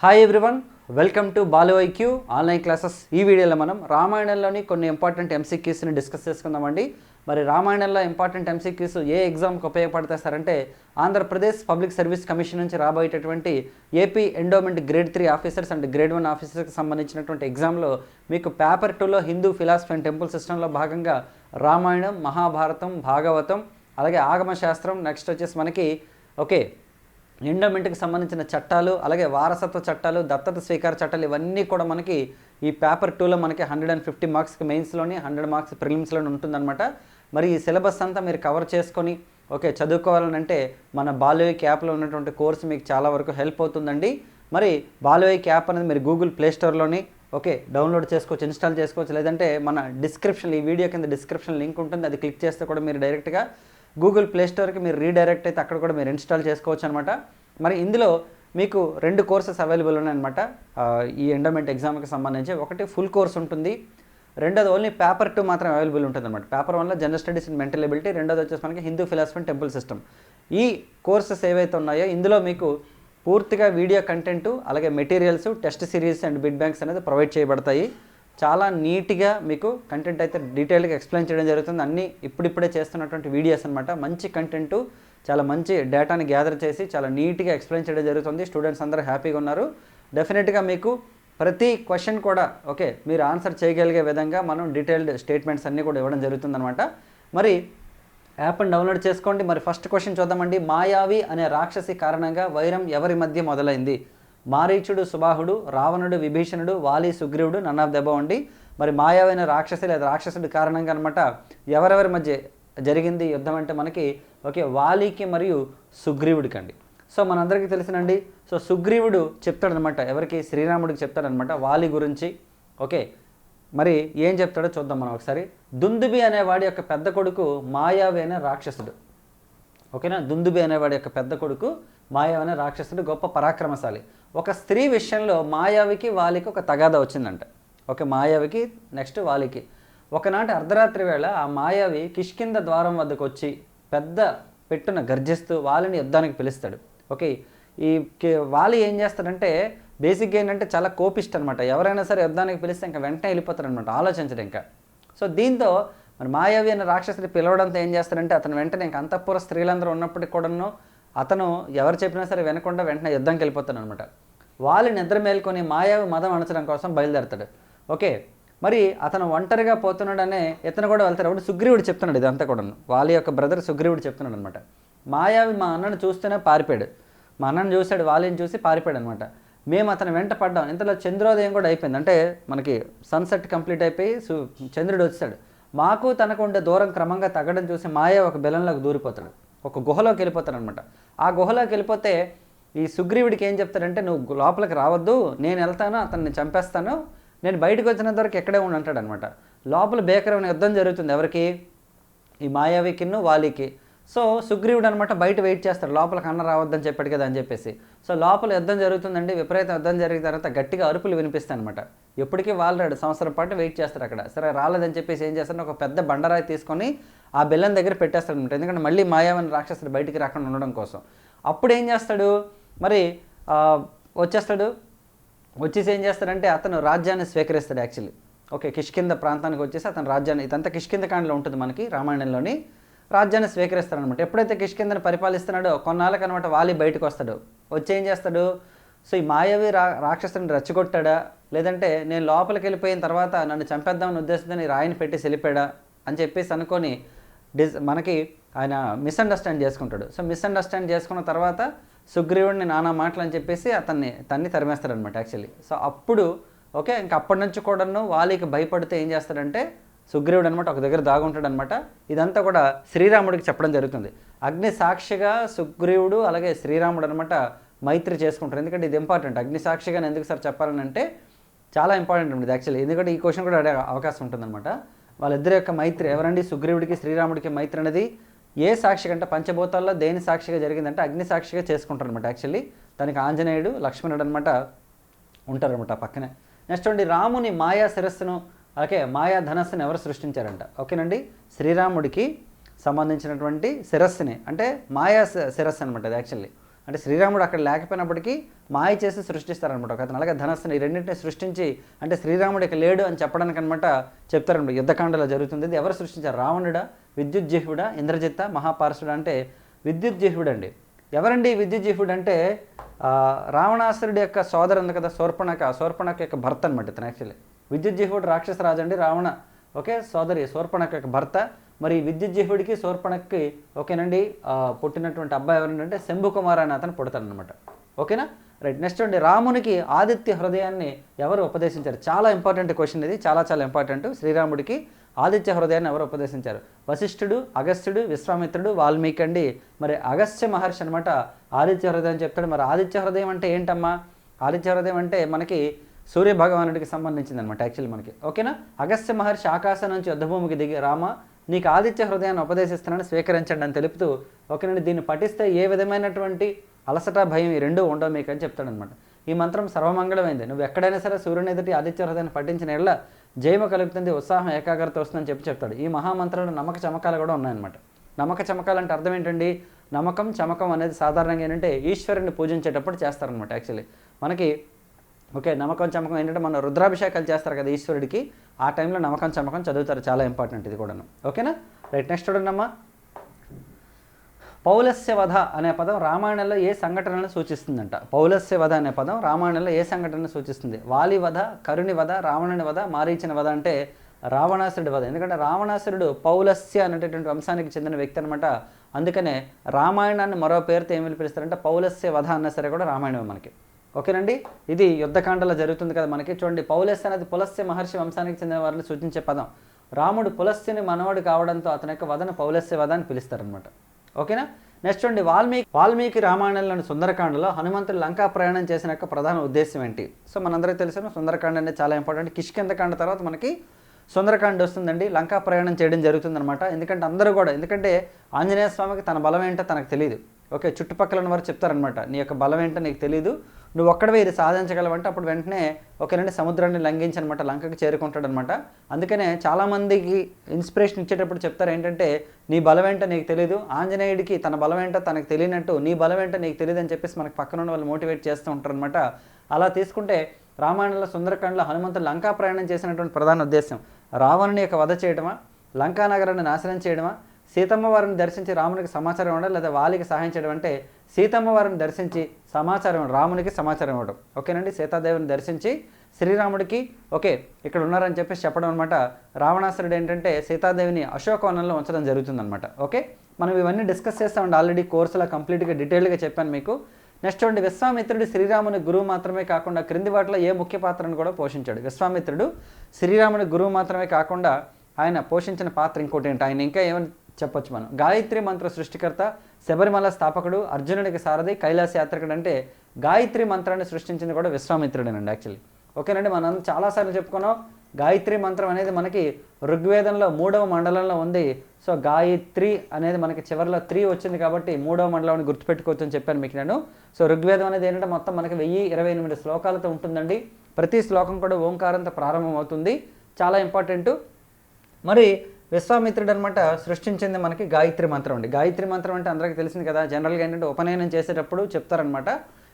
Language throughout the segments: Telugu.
Hi everyone, welcome to Balu IQ online classes. ఈ వీడియోలో మనం రామాయణంలోని కొన్ని ఇంపార్టెంట్ ఎంసీక్యూస్ని డిస్కస్ చేసుకుందామండి. మరి రామాయణంలో ఇంపార్టెంట్ ఎంసీక్యూస్ ఏ ఎగ్జామ్కి ఉపయోగపడతాయి సార్ అంటే, ఆంధ్రప్రదేశ్ పబ్లిక్ సర్వీస్ కమిషన్ నుంచి రాబోయేటటువంటి AP endowment grade 3 officers and grade 1 ఆఫీసర్స్కి సంబంధించినటువంటి ఎగ్జామ్లో మీకు పేపర్ 2లో హిందూ ఫిలాసఫీ అండ్ టెంపుల్ సిస్టంలో భాగంగా రామాయణం, మహాభారతం, భాగవతం, అలాగే ఆగమ శాస్త్రం, నెక్స్ట్ వచ్చేసి మనకి ఎండోమెంట్కి సంబంధించిన చట్టాలు, అలాగే వారసత్వ చట్టాలు, దత్తత స్వీకార చట్టాలు, ఇవన్నీ కూడా మనకి ఈ పేపర్ 2లో మనకి 150 మార్క్స్కి మెయిన్స్లోని, 100 మార్క్స్ ప్రిలిమ్స్లోని ఉంటుందన్నమాట. మరి ఈ సిలబస్ అంతా మీరు కవర్ చేసుకొని చదువుకోవాలనంటే మన బాలుఐక్ యాప్లో ఉన్నటువంటి కోర్సు మీకు చాలా వరకు హెల్ప్ అవుతుందండి. మరి బాలుఐక్ యాప్ అనేది మీరు గూగుల్ ప్లే స్టోర్లోని డౌన్లోడ్ చేసుకోవచ్చు, ఇన్స్టాల్ చేసుకోవచ్చు. లేదంటే మన డిస్క్రిప్షన్, ఈ వీడియో కింద డిస్క్రిప్షన్ లింక్ ఉంటుంది, అది క్లిక్ చేస్తే కూడా మీరు డైరెక్ట్గా గూగుల్ ప్లే స్టోర్కి మీరు రీడైరెక్ట్ అయితే అక్కడ కూడా మీరు ఇన్స్టాల్ చేసుకోవచ్చు అనమాట. మరి ఇందులో మీకు 2 కోర్సెస్ అవైలబుల్ ఉన్నాయన్నమాట. ఈ ఎండోమెంట్ ఎగ్జామ్కి సంబంధించి ఒకటి ఫుల్ కోర్స్ ఉంటుంది, రెండోది ఓన్లీ పేపర్ 2 మాత్రం అవైలబుల్ ఉంటుంది అనమాట. పేపర్ 1లో general studies and mental ability, రెండోది వచ్చేసి మనకి Hindu philosophy and temple system. ఈ కోర్సెస్ ఏవైతే ఉన్నాయో ఇందులో మీకు పూర్తిగా వీడియో కంటెంట్, అలాగే materials, test series and bit banks అనేది ప్రొవైడ్ చేయబడతాయి. చాలా నీట్గా మీకు కంటెంట్ అయితే డీటెయిల్గా ఎక్స్ప్లెయిన్ చేయడం జరుగుతుంది. అన్నీ ఇప్పుడిప్పుడే చేస్తున్నటువంటి వీడియోస్ అనమాట. మంచి కంటెంట్, చాలా మంచి డేటాని గ్యాదర్ చేసి చాలా నీట్గా ఎక్స్ప్లెయిన్ చేయడం జరుగుతుంది. స్టూడెంట్స్ అందరూ హ్యాపీగా ఉన్నారు. డెఫినెట్గా మీకు ప్రతి క్వశ్చన్ కూడా మీరు ఆన్సర్ చేయగలిగే విధంగా మనం డీటెయిల్డ్ స్టేట్మెంట్స్ అన్నీ కూడా ఇవ్వడం జరుగుతుందన్నమాట. మరి యాప్ని డౌన్లోడ్ చేసుకోండి. మరి ఫస్ట్ క్వశ్చన్ చూద్దామండి. మాయావి అనే రాక్షసి కారణంగా వైరం ఎవరి మధ్య మొదలైంది? మారీచుడు సుబాహుడు, రావణుడు విభీషణుడు, వాలి సుగ్రీవుడు, నన్ ఆఫ్ ద అబవ్ అండి. మరి మాయావైన రాక్షసి లేదా రాక్షసుడి కారణంగా అనమాట ఎవరెవరి మధ్య జరిగింది యుద్ధం అంటే మనకి వాలికి మరియు సుగ్రీవుడికి అండి. సో మనందరికీ తెలిసినండి. సో సుగ్రీవుడు చెప్తాడనమాట ఎవరికి? శ్రీరాముడికి చెప్తాడనమాట వాలి గురించి. మరి ఏం చెప్తాడో చూద్దాం మనం ఒకసారి. దుందుబి అనేవాడి యొక్క పెద్ద కొడుకు మాయావి అనే రాక్షసుడు. దుందుబి అనేవాడి యొక్క పెద్ద కొడుకు మాయావి అనే రాక్షసుడు, గొప్ప పరాక్రమశాలి. ఒక స్త్రీ విషయంలో మాయావికి వాలికి ఒక తగాదా వచ్చిందంట. మాయావికి నెక్స్ట్ వాలికి. ఒకనాటి అర్ధరాత్రి వేళ ఆ మాయావి కిష్కింద ద్వారం వద్దకు వచ్చి పెద్ద పెట్టున గర్జిస్తూ వాలిని యుద్ధానికి పిలుస్తాడు. ఈ వాలి ఏం చేస్తాడంటే బేసిక్గా ఏంటంటే చాలా కోపిష్ట అనమాట. ఎవరైనా సరే యుద్ధానికి పిలిస్తే ఇంకా వెంటనే వెళ్ళిపోతారనమాట, ఆలోచించడు ఇంకా. సో దీంతో మరి మాయావి అనే రాక్షసుని పిలవడంతో ఏం చేస్తాడంటే అతను వెంటనే ఇంకా అంతఃపుర స్త్రీలందరూ ఉన్నప్పటికీ కూడాను అతను ఎవరు చెప్పినా సరే వినకుండా వెంటనే యుద్ధానికి వెళ్ళిపోతాడు అనమాట. వాలి నిద్ర మేల్కొని మాయావి మదం అణచడం కోసం బయలుదేరతాడు. మరి అతను ఒంటరిగా పోతున్నాడనే ఇతను కూడా వెళ్తాడు. అప్పుడు సుగ్రీవుడు చెప్తున్నాడు ఇదంతా కూడా. వాలి యొక్క బ్రదర్ సుగ్రీవుడు చెప్తున్నాడు అనమాట. మాయావి మా అన్నను చూస్తేనే పారిపోయాడు, మా అన్నను చూశాడు, వాలిని చూసి పారిపోయాడు అనమాట. మేము అతను వెంట పడ్డాం. ఇంతలో చంద్రోదయం కూడా అయిపోయింది, అంటే మనకి సన్సెట్ కంప్లీట్ అయిపోయి చంద్రుడు వచ్చాడు. మాకు తనకు ఉండే దూరం క్రమంగా తగ్గడం చూసి మాయ ఒక బెలంలోకి దూరిపోతాడు, ఒక గుహలోకి వెళ్ళిపోతాడు అనమాట. ఆ గుహలోకి వెళ్ళిపోతే ఈ సుగ్రీవుడికి ఏం చెప్తాడంటే, నువ్వు లోపలికి రావద్దు, నేను వెళ్తాను, అతన్ని చంపేస్తాను, నేను బయటకు వచ్చినంత వరకు ఎక్కడే ఉండి అంటాడు అనమాట. లోపల భీకరమైన యుద్ధం జరుగుతుంది. ఎవరికి? ఈ మాయావికిన్ను వాలికి. సో సుగ్రీవుడు అనమాట బయట వెయిట్ చేస్తాడు, లోపలికి అన్న రావద్దని చెప్పాడు కదా అని చెప్పేసి. సో లోపల యుద్ధం జరుగుతుందండి. విపరీత యుద్ధం జరిగిన తర్వాత గట్టిగా అరుపులు వినిపిస్తాయి అనమాట. ఎప్పటికీ వాళ్ళు సంవత్సరం పాటు వెయిట్ చేస్తారు అక్కడ. సరే రాలేదని చెప్పేసి ఏం చేస్తాడు, ఒక పెద్ద బండరాయి తీసుకొని ఆ బెల్లం దగ్గర పెట్టేస్తాడు అనమాట. ఎందుకంటే మళ్ళీ మాయావని రాక్షసుడు బయటికి రాకుండా ఉండడం కోసం. అప్పుడు ఏం చేస్తాడు, మరి వచ్చేసి ఏం చేస్తాడంటే అతను రాజ్యాన్ని స్వీకరిస్తాడు. యాక్చువల్లీ కిష్కింద ప్రాంతానికి వచ్చేసి అతను రాజ్యాన్ని, ఇదంతా కిష్కింద కాండలో ఉంటుంది మనకి రామాయణంలోని, రాజ్యాన్ని స్వీకరిస్తాడనమాట. ఎప్పుడైతే కిష్కిందని పరిపాలిస్తున్నాడో కొన్నాళ్ళకి అనమాట వాలి బయటకు వస్తాడు. వచ్చి ఏం చేస్తాడు, సో ఈ మాయావి రాక్షసుని రెచ్చగొట్టాడా, లేదంటే నేను లోపలికి వెళ్ళిపోయిన తర్వాత నన్ను చంపేద్దామని ఉద్దేశంతో రాయిని పెట్టి వెళ్ళిపోయాడా అని చెప్పేసి అనుకొని మనకి ఆయన మిస్అండర్స్టాండ్ చేసుకుంటాడు. సో మిస్అండర్స్టాండ్ చేసుకున్న తర్వాత సుగ్రీవుడిని నానా మాటలు అని చెప్పేసి తన్ని తరిమేస్తాడనమాట యాక్చువల్లీ. సో అప్పుడు ఇంకా అప్పటి నుంచి కూడాను వాలికి భయపడితే ఏం చేస్తాడంటే సుగ్రీవుడు అనమాట ఒక దగ్గర దాగుంటాడు అనమాట. ఇదంతా కూడా శ్రీరాముడికి చెప్పడం జరుగుతుంది. అగ్ని సాక్షిగా సుగ్రీవుడు అలాగే శ్రీరాముడు అనమాట మైత్రి చేసుకుంటారు. ఎందుకంటే ఇది ఇంపార్టెంట్. అగ్ని సాక్షిగా ఎందుకు సార్ చెప్పాలని అంటే చాలా ఇంపార్టెంట్ ఉంటుంది యాక్చువల్లీ. ఎందుకంటే ఈ క్వశ్చన్ కూడా అడే అవకాశం ఉంటుందన్నమాట. వాళ్ళిద్దరి యొక్క మైత్రి ఎవరండి? సుగ్రీవుడికి శ్రీరాముడికి మైత్రి అనేది ఏ సాక్షిగా అంటే పంచభూతాల్లో దేని సాక్షిగా జరిగిందంటే అగ్ని సాక్షిగా చేసుకుంటారు అనమాట యాక్చువల్లీ. దానికి ఆంజనేయుడు, లక్ష్మణుడు అనమాట ఉంటారనమాట పక్కనే. నెక్స్ట్ అండి, రాముని మాయా శిరస్సును మాయా ధనస్సును ఎవరు సృష్టించారంట? శ్రీరాముడికి సంబంధించినటువంటి శిరస్సుని, అంటే మాయా శిరస్సు అనమాట అది యాక్చువల్లీ. అంటే శ్రీరాముడు అక్కడ లేకపోయినప్పటికీ మాయ చేసి సృష్టిస్తారనమాట. ఒక అతను అలాగే ధనస్సుని ఈ రెండింటిని సృష్టించి అంటే శ్రీరాముడు ఇక లేడు అని చెప్పడానికి అనమాట చెప్తారనమాట. యుద్ధకాండలో జరుగుతుంది. ఇది ఎవరు సృష్టించారు? రావణుడా, విద్యుజ్జిహ్వుడా, ఇంద్రజిత్త, మహాపార్షుడా అంటే విద్యుజ్జిహ్వుడు అండి. ఎవరండి విద్యుజ్జిహ్వుడు అంటే రావణాసురుడి యొక్క సోదరు ఉంది కదా శూర్పణఖ యొక్క భర్త అనమాట ఇతను యాక్చువల్లీ. విద్యుజ్జిహ్వుడు రాక్షసరాజు అండి, రావణ సోదరి శూర్పణఖ యొక్క భర్త. మరి విద్యుజ్జిహ్వుడికి శూర్పణఖకి ఓకేనండి పుట్టినటువంటి అబ్బాయి ఎవరంటే శంభుకుమార్ అని అతను పుడతాడనమాట. ఓకేనా, రైట్. నెక్స్ట్ అండి, రామునికి ఆదిత్య హృదయాన్ని ఎవరు ఉపదేశించారు? చాలా ఇంపార్టెంట్ క్వశ్చన్ ఇది, చాలా చాలా ఇంపార్టెంట్. శ్రీరాముడికి ఆదిత్య హృదయాన్ని ఎవరు ఉపదేశించారు? వశిష్ఠుడు, అగస్త్యుడు, విశ్వామిత్రుడు, వాల్మీకి అండి. మరి అగస్త్య మహర్షి అనమాట ఆదిత్య హృదయం చెప్తాడు. మరి ఆదిత్య హృదయం అంటే ఏంటమ్మా? ఆదిత్య హృదయం అంటే మనకి సూర్య భగవానుడికి సంబంధించింది అనమాట యాక్చువల్లీ మనకి. ఓకేనా, అగస్త్య మహర్షి ఆకాశం నుంచి యుద్ధభూమికి దిగి రామ నీకు ఆదిత్య హృదయాన్ని ఉపదేశిస్తున్నాను స్వీకరించండి అని తెలుపుతూ ఓకేనండి దీన్ని పఠిస్తే ఏ విధమైనటువంటి అలసట, భయం ఈ రెండూ ఉండవు మీకు అని చెప్తాడనమాట. ఈ మంత్రం సర్వమంగళమైంది. నువ్వు ఎక్కడైనా సరే సూర్యుని ఎదుటి ఆదిత్య హృదయాన్ని పఠించిన ఎడల జయము కలుగుతుంది, ఉత్సాహం, ఏకాగ్రత వస్తుందని చెప్తాడు. ఈ మహామంత్రంలో నమ్మక చమకాలు కూడా ఉన్నాయన్నమాట. నమ్మక చమకాలు అంటే అర్థం ఏంటండి? నమ్మకం, చమకం అనేది సాధారణంగా ఏంటంటే ఈశ్వరుని పూజించేటప్పుడు చేస్తారనమాట యాక్చువల్లీ మనకి. నమ్మకం, చమకం ఏంటంటే మన రుద్రాభిషేకాలు చేస్తారు కదా ఈశ్వరుడికి, ఆ టైంలో నమ్మకం, చమకం చదువుతారు. చాలా ఇంపార్టెంట్ ఇది కూడాను. ఓకేనా, రైట్. నెక్స్ట్ చూడండమ్మా, పౌలస్య వధ అనే పదం రామాయణంలో ఏ సంఘటనను సూచిస్తుందంట? పౌలస్య వధ అనే పదం రామాయణంలో ఏ సంఘటనను సూచిస్తుంది? వాలి వధ, కరుని వధ, రావణుని వధ, మారీచిన వధ అంటే రావణాసురుడి వధ. ఎందుకంటే రావణాసురుడు పౌలస్య అనేటటువంటి వంశానికి చెందిన వ్యక్తి అనమాట. అందుకనే రామాయణాన్ని మరో పేరుతో ఏమి పిలుస్తారంటే పౌలస్య వధ అన్నా సరే కూడా రామాయణమే మనకి. ఓకేనండి, ఇది యుద్ధకాండలో జరుగుతుంది కదా మనకి. చూడండి, పౌలస్య అనేది పులస్య మహర్షి వంశానికి చెందిన వారిని సూచించే పదం. రాముడు పులస్యని మనవాడు కావడంతో అతని యొక్క వధను పౌలస్య వధ అని పిలుస్తారనమాట. ఓకేనా, నెక్స్ట్ చూడండి, వాల్మీకి రామాయణంలోని సుందరకాండలో హనుమంతుడు లంకా ప్రయాణం చేసిన యొక్క ప్రధాన ఉద్దేశం ఏంటి? సో మనందరికీ తెలిసిన సుందరకాండ అనేది చాలా ఇంపార్టెంట్. కిష్కింధకాండ తర్వాత మనకి సుందరకాండ వస్తుందండి. లంకా ప్రయాణం చేయడం జరుగుతుందన్నమాట. ఎందుకంటే ఆంజనేయ స్వామికి తన బలం ఏంటో తనకు తెలియదు. చుట్టుపక్కల ఉన్న వారు చెప్తారనమాట, నీ యొక్క బలం ఏంటో నీకు తెలియదు, నువ్వు ఒక్కడవే ఇది సాధించగలవంటే అప్పుడు వెంటనే ఓకేనండి సముద్రాన్ని లంఘించి అనమాట లంకకి చేరుకుంటాడనమాట. అందుకనే చాలామందికి ఇన్స్పిరేషన్ ఇచ్చేటప్పుడు చెప్తారు ఏంటంటే నీ బలం ఏంటో నీకు తెలియదు, ఆంజనేయుడికి తన బలం ఏంటో తనకు తెలియనట్టు నీ బలం ఏంటో నీకు తెలియదు అని చెప్పేసి మనకు పక్కన ఉన్న వాళ్ళు మోటివేట్ చేస్తూ ఉంటారనమాట. అలా తీసుకుంటే రామాయణంలో సుందరకాండలో హనుమంతుడు లంకా ప్రయాణం చేసినటువంటి ప్రధాన ఉద్దేశం రావణుని యొక్క వధ చేయడమా, లంకా నగరాన్ని నాశనం చేయడమా, సీతమ్మ వారిని దర్శించి రామునికి సమాచారం ఇవ్వడం, లేదా వాలికి సహాయం చేయడం అంటే సీతమ్మ వారిని దర్శించి సమాచారం రామునికి సమాచారం ఇవ్వడం. ఓకేనండి, సీతాదేవిని దర్శించి శ్రీరాముడికి ఇక్కడ ఉన్నారని చెప్పేసి చెప్పడం అనమాట. రావణాసురుడు ఏంటంటే సీతాదేవిని అశోకవనంలో ఉంచడం జరుగుతుందన్నమాట. మనం ఇవన్నీ డిస్కస్ చేస్తామండి ఆల్రెడీ కోర్సులో కంప్లీట్గా డీటెయిల్గా చెప్పాను మీకు. నెక్స్ట్ చూడండి, విశ్వామిత్రుడు శ్రీరాముని గురువు మాత్రమే కాకుండా క్రింది వాటిలో ఏ ముఖ్య పాత్రను కూడా పోషించాడు? విశ్వామిత్రుడు శ్రీరాముని గురువు మాత్రమే కాకుండా ఆయన పోషించిన పాత్ర ఇంకోటి ఏంటి? ఆయన ఇంకా ఏమని చెప్పొచ్చు మనం? గాయత్రి మంత్ర సృష్టికర్త, శబరిమల స్థాపకుడు, అర్జునుడికి సారథి, కైలాస యాత్రికుడు అంటే గాయత్రి మంత్రాన్ని సృష్టించింది కూడా విశ్వామిత్రుడేనండి యాక్చువల్లీ. ఓకేనండి, మనం చాలాసార్లు చెప్పుకున్నాం గాయత్రి మంత్రం అనేది మనకి ఋగ్వేదంలో 3వ మండలంలో ఉంది. సో గాయత్రి అనేది మనకి చివరిలో 3 వచ్చింది కాబట్టి 3వ మండలాన్ని గుర్తుపెట్టుకోవచ్చు అని చెప్పాను మీకు నేను. సో ఋగ్వేదం అనేది ఏంటంటే మొత్తం మనకి 1028 శ్లోకాలతో ఉంటుందండి. ప్రతి శ్లోకం కూడా ఓంకారంతో ప్రారంభం అవుతుంది. చాలా ఇంపార్టెంట్. మరి విశ్వామిత్రుడు అనమాట సృష్టించింది మనకి గాయత్రి మంత్రం అండి. గాయత్రి మంత్రం అంటే అందరికీ తెలిసింది కదా. జనరల్గా ఏంటంటే ఉపనయనం చేసేటప్పుడు చెప్తారనమాట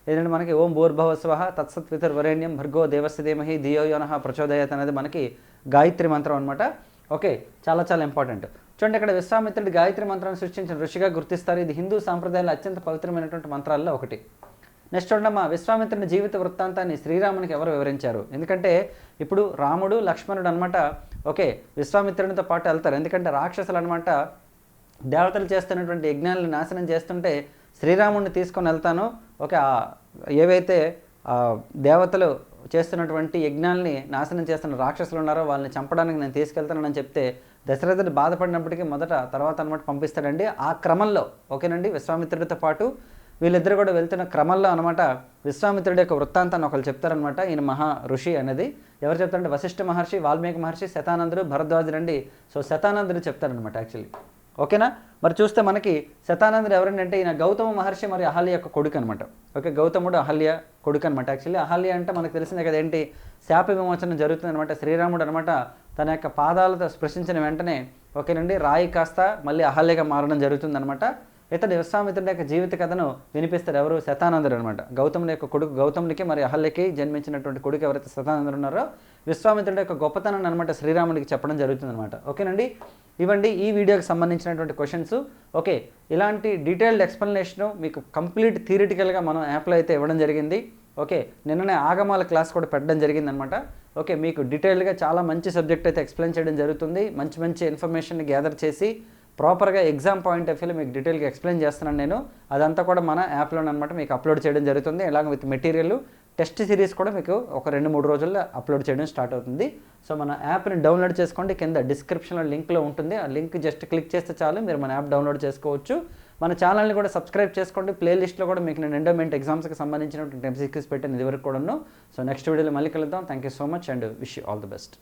ఏంటంటే మనకి ఓం భూర్భువస్వః తత్సత్పితుర్వరేణ్యం భర్గో దేవస్య ధీమహి ధియో యో నః ప్రచోదయాత్ అనేది మనకి గాయత్రి మంత్రం అనమాట. చాలా చాలా ఇంపార్టెంట్. చూడండి, ఇక్కడ విశ్వామిత్రుడు గాయత్రి మంత్రాన్ని సృష్టించిన ఋషిగా గుర్తిస్తారు. ఇది హిందూ సాంప్రదాయాల్లో అత్యంత పవిత్రమైనటువంటి మంత్రాల్లో ఒకటి. నెక్స్ట్ చూడమ్మా, విశ్వామిత్రుని జీవిత వృత్తాంతాన్ని శ్రీరామునికి ఎవరు వివరించారు? ఎందుకంటే ఇప్పుడు రాముడు, లక్ష్మణుడు అనమాట విశ్వామిత్రునితో పాటు వెళ్తారు. ఎందుకంటే రాక్షసులు అనమాట దేవతలు చేస్తున్నటువంటి యజ్ఞాలను నాశనం చేస్తుంటే శ్రీరాముడిని తీసుకొని వెళ్తాను, ఏవైతే దేవతలు చేస్తున్నటువంటి యజ్ఞాలని నాశనం చేస్తున్న రాక్షసులు ఉన్నారో వాళ్ళని చంపడానికి నేను తీసుకెళ్తానని చెప్తే దశరథుడు బాధపడినప్పటికీ తర్వాత అనమాట పంపిస్తాడండి. ఆ క్రమంలో విశ్వామిత్రుడితో పాటు వీళ్ళిద్దరు కూడా వెళ్తున్న క్రమంలో అనమాట విశ్వామిత్రుడి యొక్క వృత్తాంతాన్ని ఒకరు చెప్తారనమాట. ఈయన మహా ఋషి అనేది ఎవరు చెప్తారంటే వశిష్ఠ మహర్షి, వాల్మీకి మహర్షి, శతానందుడు, భరద్వాజుడు అండి. సో శతానందుడు చెప్తారనమాట యాక్చువల్లీ. మరి చూస్తే మనకి శతానందుడు ఎవరంటే ఈయన గౌతమ మహర్షి మరి అహల్య యొక్క కొడుకు అనమాట. గౌతముడు అహల్య కొడుకు అనమాట. యాక్చువల్లీ అహల్య అంటే మనకు తెలిసిందే కదా ఏంటి, శాప విమోచనం జరుగుతుంది అనమాట. శ్రీరాముడు అనమాట తన యొక్క పాదాలతో స్పృశించిన వెంటనే రాయి కాస్త మళ్ళీ అహల్యగా మారడం జరుగుతుంది అనమాట. ఇతడు విశ్వామిత్రుడి యొక్క జీవిత కథను వినిపిస్తారు. ఎవరు? శతానందుడు అనమాట. గౌతముని యొక్క కొడుకు, గౌతమునికి మరి అహల్యకి జన్మించినటువంటి కొడుకు ఎవరైతే శతానందుడు ఉన్నారో విశ్వామిత్రుడి యొక్క గొప్పతనాన్ని అనమాట శ్రీరాముడికి చెప్పడం జరుగుతుంది అనమాట. ఓకేనండి, ఇవ్వండి ఈ వీడియోకి సంబంధించినటువంటి క్వశ్చన్స్. ఓకే, ఇలాంటి డీటెయిల్డ్ ఎక్స్ప్లెనేషను మీకు కంప్లీట్ థియరిటికల్గా మనం యాప్లో అయితే ఇవ్వడం జరిగింది. ఓకే, నిన్ననే ఆగమాల క్లాస్ కూడా పెట్టడం జరిగిందనమాట. ఓకే, మీకు డీటెయిల్డ్గా చాలా మంచి సబ్జెక్ట్ అయితే ఎక్స్ప్లెయిన్ చేయడం జరుగుతుంది. మంచి మంచి ఇన్ఫర్మేషన్ గ్యాదర్ చేసి ప్రాపర్గా ఎగ్జామ్ పాయింట్ ఆఫ్ వ్యూలో మీకు డీటెయిల్గా ఎక్స్ప్లెయిన్ చేస్తున్నాను నేను. అదంతా కూడా మన యాప్లోనమాట మీకు అప్లోడ్ చేయడం జరుగుతుంది. అలాగే విత్ మెటీరియల్ టెస్ట్ సిరీస్ కూడా మీకు ఒక 2-3 రోజుల్లో అప్లోడ్ చేయడం స్టార్ట్ అవుతుంది. సో మన యాప్ని డౌన్లోడ్ చేసుకోండి. కింద డిస్క్రిప్షన్లో లింక్లో ఉంటుంది. ఆ లింక్ జస్ట్ క్లిక్ చేస్తే చాలు మీరు మన యాప్ డౌన్లోడ్ చేసుకోవచ్చు. మన ఛానల్ని కూడా సబ్స్క్రైబ్ చేసుకోండి. ప్లేలిస్ట్లో కూడా మీకు నేను ఎండోమెంట్ ఎగ్జామ్స్కి సంబంధించినటువంటి MCQs పెట్టాను ఇదివరకు కూడాను. సో నెక్స్ట్ వీడియోలో మళ్ళీ కలుద్దాం. Thank you so much and wish you all the best.